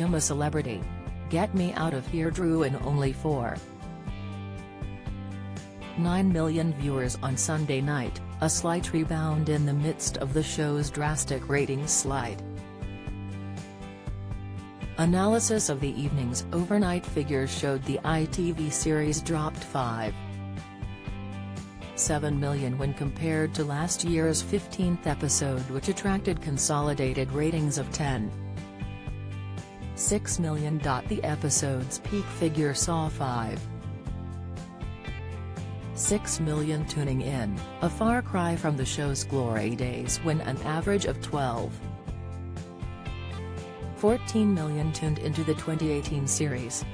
I'm a Celebrity. Get Me Out of Here drew in only 4.9 million viewers on Sunday night, a slight rebound in the midst of the show's drastic ratings slide. Analysis of the evening's overnight figures showed the ITV series dropped 5.7 million when compared to last year's 15th episode, which attracted consolidated ratings of 10.6 million. The episode's peak figure saw 5.6 million tuning in, a far cry from the show's glory days when an average of 12.14 million tuned into the 2018 series.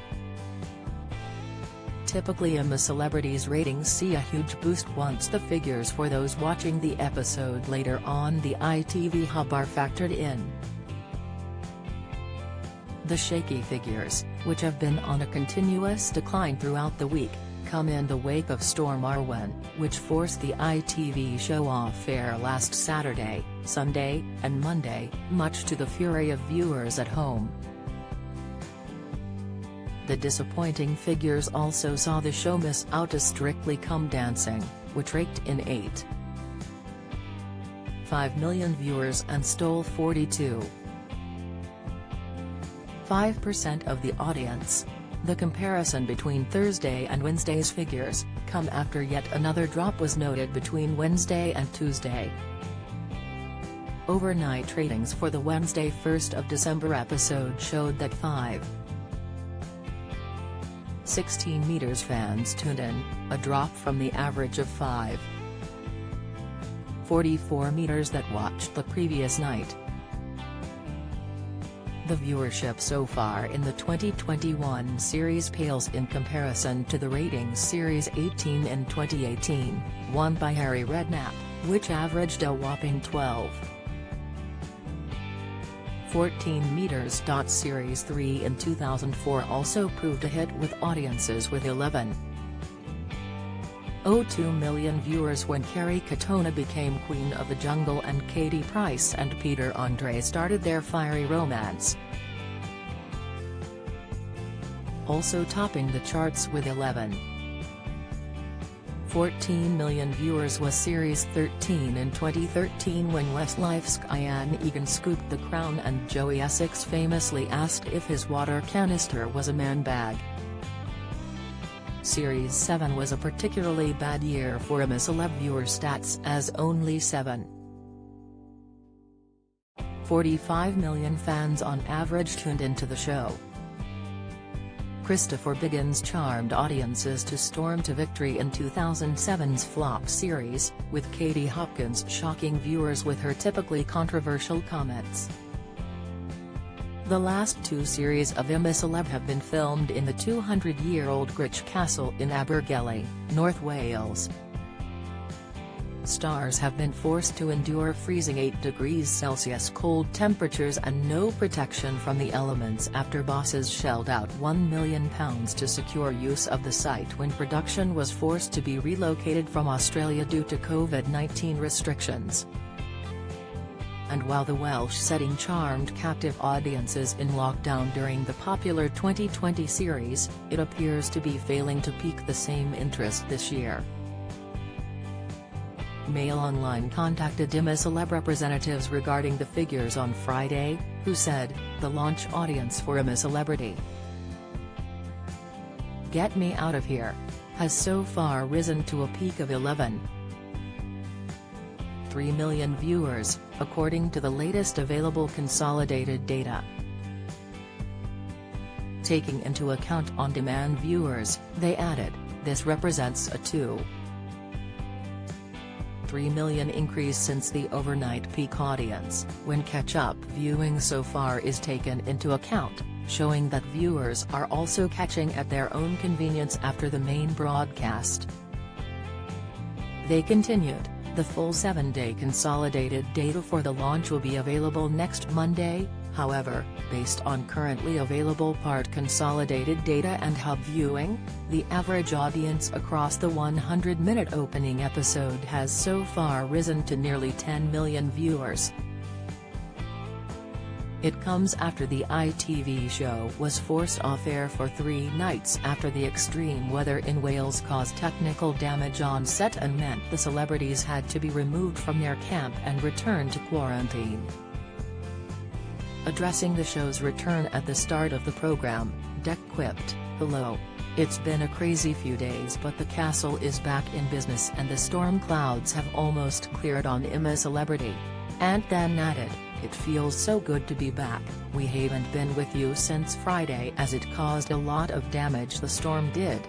Typically, I'm a Celebrity's ratings see a huge boost once the figures for those watching the episode later on the ITV hub are factored in. The shaky figures, which have been on a continuous decline throughout the week, come in the wake of Storm Arwen, which forced the ITV show off air last Saturday, Sunday, and Monday, much to the fury of viewers at home. The disappointing figures also saw the show miss out to Strictly Come Dancing, which raked in 8.5 million viewers and stole 42.5% of the audience. The comparison between Thursday and Wednesday's figures come after yet another drop was noted between Wednesday and Tuesday. Overnight ratings for the Wednesday 1st of December episode showed that 5.16 meters fans tuned in, a drop from the average of 5.44 meters that watched the previous night. The viewership so far in the 2021 series pales in comparison to the ratings series 18 in 2018, won by Harry Redknapp, which averaged a whopping 12.14 meters. Series 3 in 2004 also proved a hit with audiences with 11.02 million viewers when Kerry Katona became Queen of the Jungle and Katie Price and Peter Andre started their fiery romance. Also topping the charts with 11.14 million viewers was Series 13 in 2013 when Westlife's Ian Egan scooped the crown and Joey Essex famously asked if his water canister was a man bag. Series 7 was a particularly bad year for I'm a Celeb viewer stats as only 7.45 million fans on average tuned into the show. Christopher Biggins charmed audiences to storm to victory in 2007's flop series, with Katie Hopkins shocking viewers with her typically controversial comments. The last two series of I'm a Celeb have been filmed in the 200-year-old Grych Castle in Abergele, North Wales. Stars have been forced to endure freezing 8 degrees Celsius cold temperatures and no protection from the elements after bosses shelled out £1 million to secure use of the site when production was forced to be relocated from Australia due to COVID-19 restrictions. And while the Welsh setting charmed captive audiences in lockdown during the popular 2020 series, it appears to be failing to pique the same interest this year. Mail Online contacted I'm a Celeb representatives regarding the figures on Friday, who said, the launch audience for I'm a Celebrity. Get Me Out of Here has so far risen to a peak of 11.3 million viewers, according to the latest available consolidated data. Taking into account on-demand viewers, they added, this represents a 2.3 million increase since the overnight peak audience, when catch-up viewing so far is taken into account, showing that viewers are also catching at their own convenience after the main broadcast. They continued, the full 7-day consolidated data for the launch will be available next Monday. However, based on currently available part consolidated data and hub viewing, the average audience across the 100-minute opening episode has so far risen to nearly 10 million viewers. It comes after the ITV show was forced off air for 3 nights after the extreme weather in Wales caused technical damage on set and meant the celebrities had to be removed from their camp and returned to quarantine. Addressing the show's return at the start of the program, Dec quipped, "Hello. It's been a crazy few days, but the castle is back in business and the storm clouds have almost cleared on I'm a Celebrity." And then added, "It feels so good to be back. We haven't been with you since Friday as it caused a lot of damage, the storm did."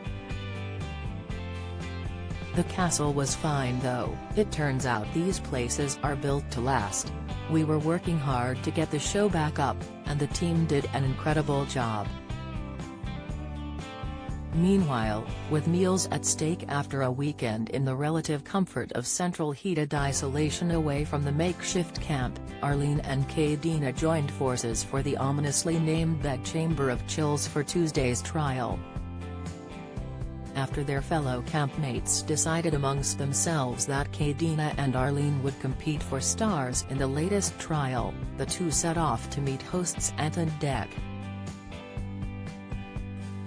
The castle was fine though. It turns out these places are built to last. "We were working hard to get the show back up, and the team did an incredible job." Meanwhile, with meals at stake after a weekend in the relative comfort of central heated isolation away from the makeshift camp, Arlene and Kadena joined forces for the ominously named Bedchamber of Chills for Tuesday's trial. After their fellow campmates decided amongst themselves that Kadena and Arlene would compete for stars in the latest trial, the two set off to meet hosts Ant and Dec.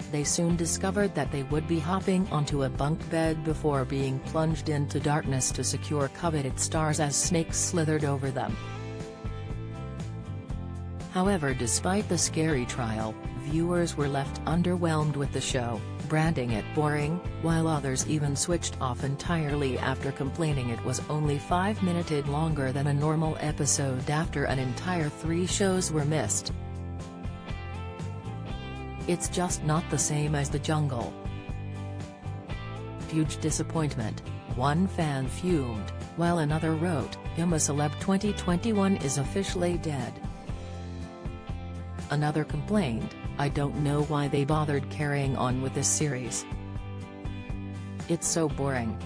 They soon discovered that they would be hopping onto a bunk bed before being plunged into darkness to secure coveted stars as snakes slithered over them. However, despite the scary trial, viewers were left underwhelmed with the show, branding it boring, while others even switched off entirely after complaining it was only 5 minutes longer than a normal episode after an entire 3 shows were missed. "It's just not the same as The Jungle." Huge disappointment, one fan fumed, while another wrote, "I'm a Celeb 2021 is officially dead." Another complained, "I don't know why they bothered carrying on with this series. It's so boring."